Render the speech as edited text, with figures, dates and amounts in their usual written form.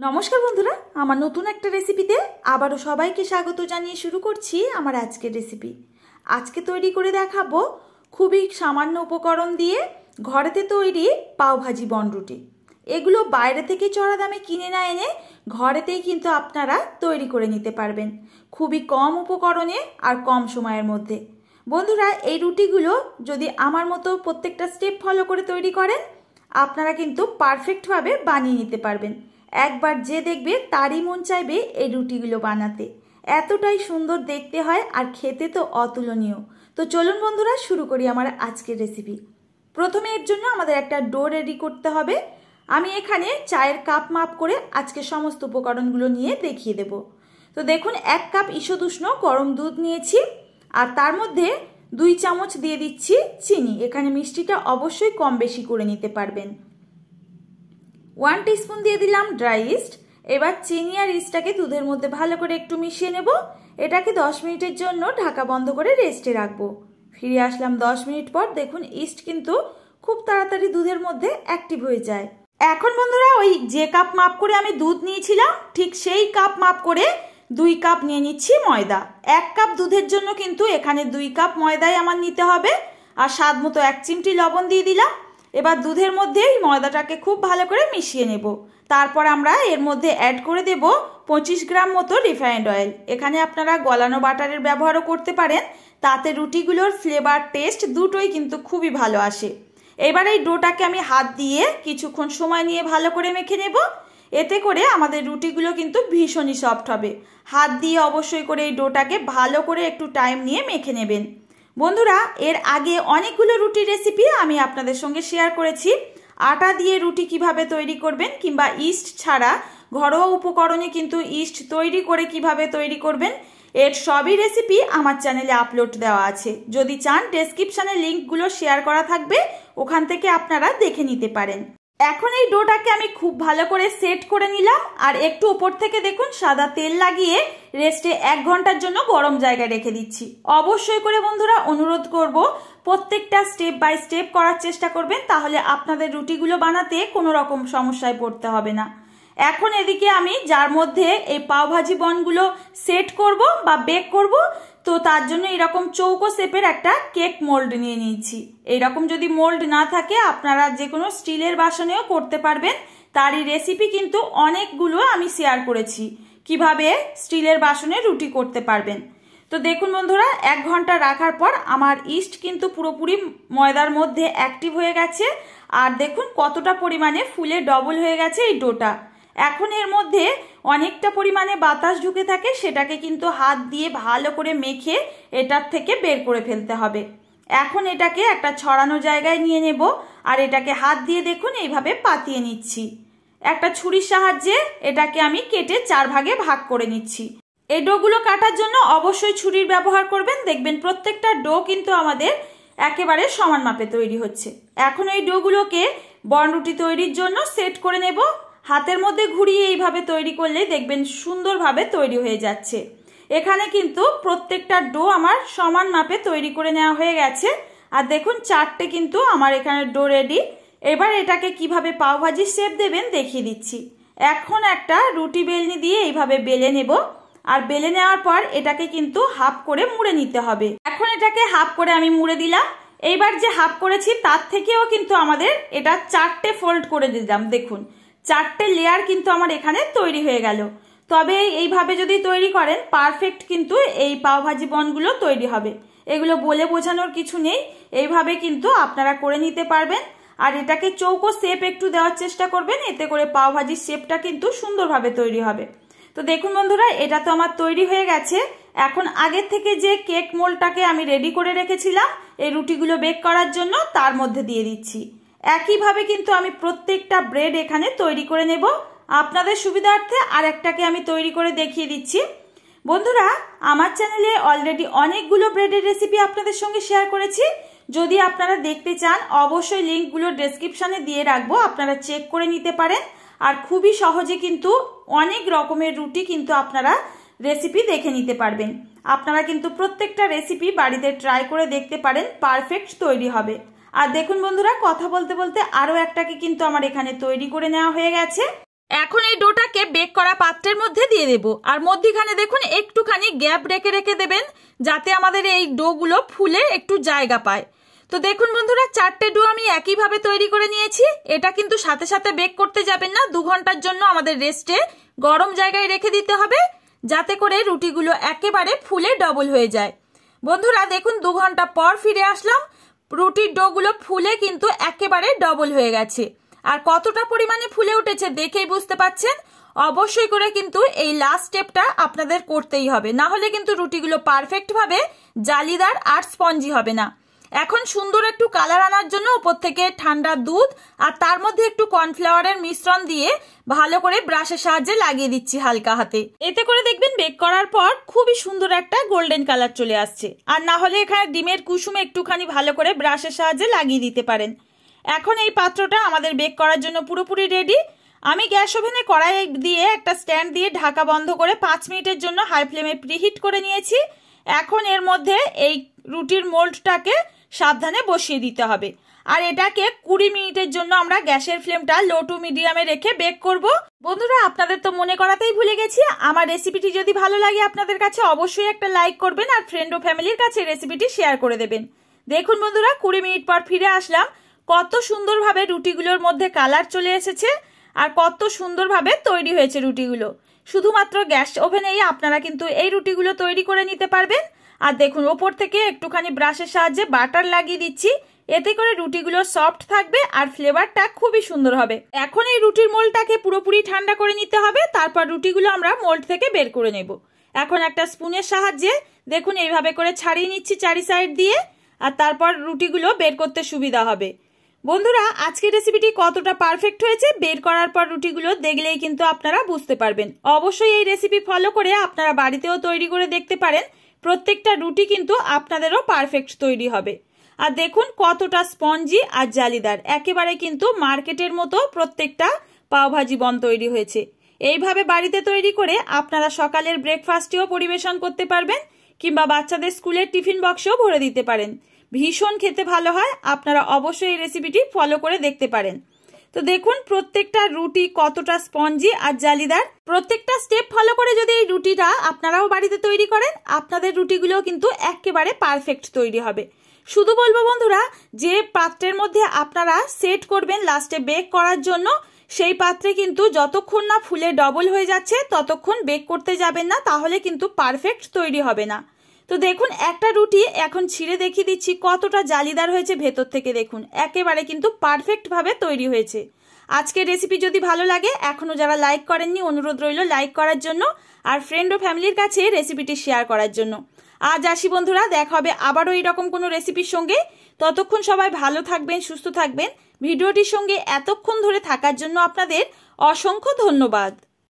নমস্কার বন্ধুরা, আমার নতুন একটা রেসিপিতে আবারও সবাইকে স্বাগত জানিয়ে শুরু করছি আমার আজকের রেসিপি। আজকে তৈরি করে দেখাবো খুবই সামান্য উপকরণ দিয়ে ঘরেতে তৈরি পাওভাজি বনরুটি। এগুলো বাইরে থেকে চড়া দামে কিনে না এনে ঘরেতেই কিন্তু আপনারা তৈরি করে নিতে পারবেন খুবই কম উপকরণে আর কম সময়ের মধ্যে। বন্ধুরা, এই রুটিগুলো যদি আমার মতো প্রত্যেকটা স্টেপ ফলো করে তৈরি করেন আপনারা কিন্তু পারফেক্টভাবে বানিয়ে নিতে পারবেন। একবার যে দেখবে তারই মন চাইবে এই রুটিগুলো বানাতে। এতটাই সুন্দর দেখতে হয় আর খেতে তো অতুলনীয়। তো চলুন বন্ধুরা, শুরু করি আমার আজকের রেসিপি। প্রথমে এর জন্য আমাদের একটা ডো রেডি করতে হবে। আমি এখানে চায়ের কাপ মাপ করে আজকে সমস্ত উপকরণগুলো নিয়ে দেখিয়ে দেব। তো দেখুন, 1 কাপ ঈষদুষ্ণ গরম দুধ নিয়েছি আর তার মধ্যে 2 চামচ দিয়ে দিচ্ছি চিনি। এখানে মিষ্টিটা অবশ্যই কম বেশি করে নিতে পারবেন। 1 টিস্পুন দিয়ে দিলাম ড্রাই ইস্ট। এবার চিনি আর ইস্টটাকে দুধের মধ্যে ভালো করে একটু মিশিয়ে নেব। এটাকে 10 মিনিটের জন্য ঢাকা বন্ধ করে রেস্টে রাখবো। ফিরে আসলাম 10 মিনিট পর। দেখুন, ইস্ট কিন্তু খুব তাড়াতাড়ি দুধের মধ্যে অ্যাক্টিভ হয়ে যায়। এখন বন্ধুরা, ওই যে কাপ মাপ করে আমি দুধ নিয়েছিলাম ঠিক সেই কাপ মাপ করে 2 কাপ নিয়ে নিচ্ছি ময়দা। 1 কাপ দুধের জন্য কিন্তু এখানে 2 কাপ ময়দাই আমার নিতে হবে। আর স্বাদ মতো 1 চিমটি লবণ দিয়ে দিলাম। এবার দুধের মধ্যে এই ময়দাটাকে খুব ভালো করে মিশিয়ে নেব। তারপর আমরা এর মধ্যে অ্যাড করে দেব 25 গ্রাম মতো রিফাইন্ড অয়েল। এখানে আপনারা গলানো বাটারের ব্যবহারও করতে পারেন, তাতে রুটিগুলোর ফ্লেভার টেস্ট দুটোই কিন্তু খুবই ভালো আসে। এবার এই ডোটাকে আমি হাত দিয়ে কিছুক্ষণ সময় নিয়ে ভালো করে মেখে নেব। এতে করে আমাদের রুটিগুলো কিন্তু ভীষণই সফট হবে। হাত দিয়ে অবশ্যই করে এই ডোটাকে ভালো করে একটু টাইম নিয়ে মেখে নেবেন। বন্ধুরা, এর আগে অনেকগুলো রুটির রেসিপি আমি আপনাদের সঙ্গে শেয়ার করেছি। আটা দিয়ে রুটি কিভাবে তৈরি করবেন কিংবা ইস্ট ছাড়া ঘরোয়া উপকরণে কিন্তু ইস্ট তৈরি করে কিভাবে তৈরি করবেন, এর সবই রেসিপি আমার চ্যানেলে আপলোড দেওয়া আছে। যদি চান ডেসক্রিপশানে লিঙ্কগুলো শেয়ার করা থাকবে, ওখান থেকে আপনারা দেখে নিতে পারেন। এখন এই ডোটাকে আমি খুব ভালো করে সেট করে নিলাম আর একটু উপর থেকে দেখুন সাদা তেল লাগিয়ে রেস্টে 1 ঘন্টার জন্য গরম জায়গায় রেখে দিচ্ছি। অবশ্যই করে বন্ধুরা অনুরোধ করব প্রত্যেকটা স্টেপ বাই স্টেপ করার চেষ্টা করবেন, তাহলে আপনাদের রুটিগুলো বানাতে কোনো রকম সমস্যায় পড়তে হবে না। এখন এদিকে আমি যার মধ্যে এই পাওভাজি বনগুলো সেট করব বা বেক করব, তো তার জন্য এরকম চৌকো শেপের একটা কেক মোল্ড নিয়ে নিয়েছি। এইরকম যদি মোল্ড না থাকে আপনারা যে কোনো স্টিলের বাসনেও করতে পারবেন। তারই রেসিপি কিন্তু অনেকগুলো আমি শেয়ার করেছি কিভাবে স্টিলের বাসনে রুটি করতে পারবেন। তো দেখুন বন্ধুরা, 1 ঘন্টা রাখার পর আমার ইস্ট কিন্তু পুরোপুরি ময়দার মধ্যে অ্যাক্টিভ হয়ে গেছে। আর দেখুন কতটা পরিমাণে ফুলে ডবল হয়ে গেছে এই ডোটা। এখন এর মধ্যে অনেকটা পরিমাণে বাতাস ঢুকে থাকে, সেটাকে কিন্তু হাত দিয়ে ভালো করে মেখে এটার থেকে বের করে ফেলতে হবে। এখন এটাকে একটা ছড়ানো জায়গায় নিয়ে নেব আর এটাকে হাত দিয়ে দেখুন এইভাবে পাতিয়ে নিচ্ছি। একটা ছুরির সাহায্যে এটাকে আমি কেটে 4 ভাগে ভাগ করে নিচ্ছি। এই ডোগুলো কাটার জন্য অবশ্যই ছুরির ব্যবহার করবেন। দেখবেন প্রত্যেকটা ডো কিন্তু আমাদের একেবারে সমান মাপে তৈরি হচ্ছে। এখন এই ডোগুলোকে বনরুটি তৈরির জন্য সেট করে নেব। হাতের মধ্যে ঘুরিয়ে এইভাবে তৈরি করলে দেখবেন সুন্দরভাবে তৈরি হয়ে যাচ্ছে। এখানে কিন্তু প্রত্যেকটা ডো আমার সমান মাপে তৈরি করে নেওয়া হয়ে গেছে। আর দেখুন 4টে কিন্তু আমার এখানে ডো রেডি। এবার এটাকে কিভাবে পাওভাজির শেপ দেবেন দেখিয়ে দিচ্ছি। এখন একটা রুটি বেলনি দিয়ে এইভাবে বেলে নেব আর বেলে নেওয়ার পর এটাকে কিন্তু হাফ করে মুড়ে নিতে হবে। এখন এটাকে হাফ করে আমি মুড়ে দিলাম। এইবার যে হাফ করেছি তার থেকেও কিন্তু আমাদের এটা 4টে ফোল্ড করে দিলাম। দেখুন 4টে লেয়ার কিন্তু আমার এখানে তৈরি হয়ে গেল। তবে এইভাবে যদি তৈরি করেন পারফেক্ট কিন্তু এই পাওভাজি বনগুলো তৈরি হবে। এগুলো বলে বোঝানোর কিছু নেই, এইভাবে কিন্তু আপনারা করে নিতে পারবেন। আর এটাকে চৌকো শেপ একটু দেওয়ার চেষ্টা করবেন, এতে করে পাওভাজির শেপটা কিন্তু সুন্দরভাবে তৈরি হবে। তো দেখুন বন্ধুরা, এটা তো আমার তৈরি হয়ে গেছে। এখন আগের থেকে যে কেক মোল্ডটাকে আমি রেডি করে রেখেছিলাম এই রুটিগুলো বেক করার জন্য, তার মধ্যে দিয়ে দিচ্ছি। একইভাবে কিন্তু আমি প্রত্যেকটা ব্রেড এখানে তৈরি করে নেব। আপনাদের সুবিধার্থে আর একটাকে আমি তৈরি করে দেখিয়ে দিচ্ছি। বন্ধুরা, আমার চ্যানেলে অলরেডি অনেকগুলো ব্রেডের রেসিপি আপনাদের সঙ্গে শেয়ার করেছি। যদি আপনারা দেখতে চান অবশ্যই লিঙ্কগুলো ডেসক্রিপশানে দিয়ে রাখবো, আপনারা চেক করে নিতে পারেন। আর খুবই সহজে কিন্তু অনেক রকমের রুটি কিন্তু আপনারা রেসিপি দেখে নিতে পারবেন। আপনারা কিন্তু প্রত্যেকটা রেসিপি বাড়িতে ট্রাই করে দেখতে পারেন, পারফেক্ট তৈরি হবে। আর দেখুন বন্ধুরা, কথা বলতে বলতে আরও একটাকে কিন্তু আমার এখানে তৈরি করে নেওয়া হয়ে গেছে। এখন এই ডোটাকে বেক করা পাত্রের মধ্যে দিয়ে দেব, আর মধ্যিখানে দেখুন একটুখানি গ্যাপ রেখে রেখে দেবেন যাতে আমাদের এই ডোগুলো ফুলে একটু জায়গা পায়। তো দেখুন বন্ধুরা, 4টে ডো আমি একইভাবে তৈরি করে নিয়েছি। এটা কিন্তু সাথে সাথে বেক করতে যাবেন না, 2 ঘন্টার জন্য আমাদের রেস্টে গরম জায়গায় রেখে দিতে হবে যাতে করে রুটিগুলো একেবারে ফুলে ডবল হয়ে যায়। বন্ধুরা দেখুন 2 ঘন্টা পর ফিরে আসলাম, রুটির ডোগুলো ফুলে কিন্তু একেবারে ডবল হয়ে গেছে। আর কতটা পরিমাণে ফুলে উঠেছে দেখেই বুঝতে পাচ্ছেন। অবশ্যই করে কিন্তু এই লাস্ট স্টেপটা আপনাদের করতেই হবে, না হলে কিন্তু রুটিগুলো পারফেক্টভাবে জালিদার আর স্পঞ্জি হবে না। এখন সুন্দর একটু কালার আনার জন্য উপর থেকে ঠান্ডা দুধ আর তার মধ্যে একটু কর্নফ্লাওয়ারের মিশ্রণ দিয়ে ভালো করে ব্রাশের সাহায্যে লাগিয়ে দিচ্ছি হালকা হাতে। এতে করে দেখবেন বেক করার পর খুবই সুন্দর একটা গোল্ডেন কালার চলে আসছে। আর না হলে এখানে ডিমের কুসুমে একটুখানি ভালো করে ব্রাশের সাহায্যে লাগিয়ে দিতে পারেন। এখন এই পাত্রটা আমাদের বেক করার জন্য পুরোপুরি রেডি। আমি গ্যাস ওভেনে কড়াই দিয়ে একটা স্ট্যান্ড দিয়ে ঢাকা বন্ধ করে 5 মিনিটের জন্য হাই ফ্লেমে প্রিহিট করে নিয়েছি। এখন এর মধ্যে এই রুটির মোল্ডটাকে সাবধানে বসিয়ে দিতে হবে, আর এটাকে 20 মিনিটের জন্য আমরা গ্যাসের ফ্লেমটা লো টু মিডিয়ামে রেখে বেক করব। বন্ধুরা আপনাদের তো মনে করাতেই ভুলে গেছি, আমার রেসিপিটি যদি ভালো লাগে আপনাদের কাছে অবশ্যই একটা লাইক করবেন আর ফ্রেন্ড ও ফ্যামিলির কাছে রেসিপিটি শেয়ার করে দেবেন। দেখুন বন্ধুরা 20 মিনিট পর ফিরে আসলাম, কত সুন্দরভাবে রুটিগুলোর মধ্যে কালার চলে এসেছে আর কত সুন্দরভাবে তৈরি হয়েছে রুটিগুলো। শুধুমাত্র গ্যাস ওভেনেই আপনারা কিন্তু এই রুটিগুলো তৈরি করে নিতে পারবেন। আর দেখুন ওপর থেকে একটুখানি ব্রাশের সাহায্যে বাটার লাগিয়ে দিচ্ছি, এতে করে রুটিগুলো সফট থাকবে আর ফ্লেভারটা খুবই সুন্দর হবে। এখন এই রুটির মোল্ডটাকে পুরোপুরি ঠান্ডা করে নিতে হবে, তারপর রুটিগুলো আমরা মোল্ড থেকে বের করে নেব। এখন একটা স্পুনের সাহায্যে দেখুন এইভাবে করে ছাড়িয়ে নিচ্ছি চারি সাইড দিয়ে, আর তারপর রুটিগুলো বের করতে সুবিধা হবে। বন্ধুরা আজকের রেসিপিটি কতটা পারফেক্ট হয়েছে বের করার পর রুটিগুলো দেখলেই কিন্তু আপনারা বুঝতে পারবেন। অবশ্যই এই রেসিপি ফলো করে আপনারা বাড়িতেও তৈরি করে দেখতে পারেন, প্রত্যেকটা রুটি কিন্তু আপনাদেরও পারফেক্ট তৈরি হবে। আর দেখুন কতটা স্পঞ্জি আর জালিদার, একেবারে কিন্তু মার্কেটের মতো প্রত্যেকটা পাওভাজি বন তৈরি হয়েছে। এইভাবে বাড়িতে তৈরি করে আপনারা সকালের ব্রেকফাস্টেও পরিবেশন করতে পারবেন, কিংবা বাচ্চাদের স্কুলের টিফিন বক্সেও ভরে দিতে পারেন। ভীষণ খেতে ভালো হয়, আপনারা অবশ্যই এই রেসিপিটি ফলো করে দেখতে পারেন। তো দেখুন প্রত্যেকটা রুটি কতটা স্পঞ্জি আর জালিদার। প্রত্যেকটা স্টেপ ফলো করে যদি এই রুটিটা আপনারাও বাড়িতে তৈরি করেন, আপনাদের রুটিগুলো কিন্তু একেবারে পারফেক্ট তৈরি হবে। শুধু বলবো বন্ধুরা, যে পাত্রের মধ্যে আপনারা সেট করবেন লাস্টে বেক করার জন্য, সেই পাত্রে কিন্তু যতক্ষণ না ফুলে ডবল হয়ে যাচ্ছে ততক্ষণ বেক করতে যাবেন না, তাহলে কিন্তু পারফেক্ট তৈরি হবে না। তো দেখুন একটা রুটি এখন ছিঁড়ে দেখিয়ে দিচ্ছি কতটা জালিদার হয়েছে ভেতর থেকে, দেখুন একেবারে কিন্তু পারফেক্ট ভাবে তৈরি হয়েছে। আজকের রেসিপি যদি ভালো লাগে, এখনো যারা লাইক করেননি অনুরোধ রইল লাইক করার জন্য আর ফ্রেন্ড ও ফ্যামিলির কাছে রেসিপিটি শেয়ার করার জন্য। আজ আসি বন্ধুরা, দেখা হবে আবারও এইরকম কোনো রেসিপির সঙ্গে। ততক্ষণ সবাই ভালো থাকবেন, সুস্থ থাকবেন। ভিডিওটির সঙ্গে এতক্ষণ ধরে থাকার জন্য আপনাদের অসংখ্য ধন্যবাদ।